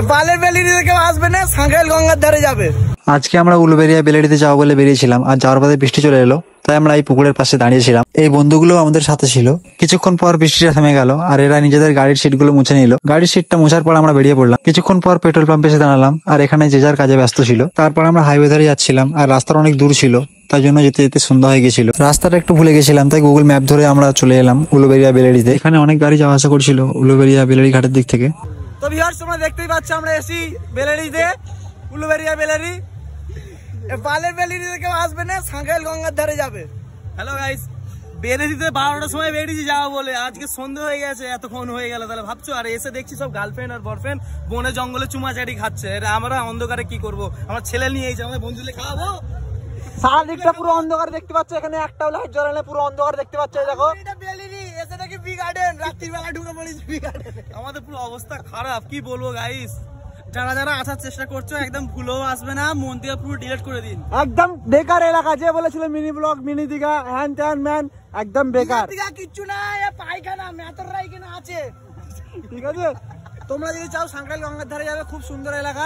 বালের বেলিতে কেউ আসবে না, সাঁকাইল গঙ্গার ধারে যাবে। আজকে আমরা উলুবেড়িয়া বেলেডিতে যাবো বলে বেরিয়েছিলাম, আর যাওয়ার পথে বৃষ্টি চলে এলো, তাই আমরা এই পুকুরের পাশে দাঁড়িয়েছিলাম। এই বন্ধুগুলো আমাদের সাথে ছিল। কিছুক্ষণ পর বৃষ্টিটা থেমে গেল, আর এরা নিজেদের গাড়ির সিটগুলো মুছে নিল। গাড়ির সিটটা মোছার পর আমরা বেরিয়ে পড়লাম। কিছুক্ষণ পর পেট্রোল পাম্পে এসে দাঁড়ালাম, আর এখানে যে যার কাজে ব্যস্ত ছিল। তারপর আমরা হাইওয়ে ধরে যাচ্ছিলাম, আর রাস্তাটা অনেক দূর ছিল, তাই জন্য যেতে যেতে সন্ধ্যা হয়ে গেছিল। রাস্তাটা একটু ভুলে গেছিলাম, তাই গুগল ম্যাপ ধরে আমরা চলে এলাম উলুবেড়িয়া বেলেডিতে। এখানে অনেক গাড়ি যাওয়া আসা করছিল উলুবেড়িয়া বেলেডি ঘাটের দিক থেকে। তো ভিউয়ার্স, তোমরা দেখতেই পাচ্ছ আমরা এসি বেলেডিতে, উলুবেড়িয়া বেলেডি। বালের বেলিতে কেউ আসবে না, সাঁকাইল গঙ্গার ধারে যাবে। হ্যালো গাইস, বেলেডিতে 12টার সময় বেরিয়েছি যাবো বলে, আজকে সন্ধ্যে হয়ে গেছে, এতক্ষণ হয়ে গেল। তাহলে ভাবছো, আর এসে দেখছি সব গার্লফ্রেন্ড আর বয়ফ্রেন্ড বনে জঙ্গলে চুমাচাটি খাচ্ছে। আমরা অন্ধকারে কি করব? আমার ছেলে নিয়ে এসে আমাদের বন্ধুলে খাওয়াবো। সারাদিকটা পুরো অন্ধকার দেখতে পাচ্ছ, এখানে একটাও লাইট জ্বলে না, পুরো অন্ধকার দেখতে পাচ্ছ। দেখো এটা বেলেডি, এসে দেখি বি গার্ডেন, রাত্রির বেলা ঢুকে পড়িস বি গার্ডেনে। আমাদের পুরো অবস্থা খারাপ, কি বলবো গাইস। যারা যারা আসার চেষ্টা করছো একদম ভুলেও আসবে না, মন দিয়ে পুরো ডিলিট করে দিন। একদম বেকার এলাকা, যে বলেছিল মিনি ব্লগ মিনি দিঘা হ্যান ত্যান ম্যান, একদম বেকার। দিঘা কিচ্ছু না, পায়খানা মেতররাই কেন আছে। ঠিক আছে, তোমরা যদি চাও সাঁকাইল গঙ্গার ধারে যাবে, খুব সুন্দর এলাকা।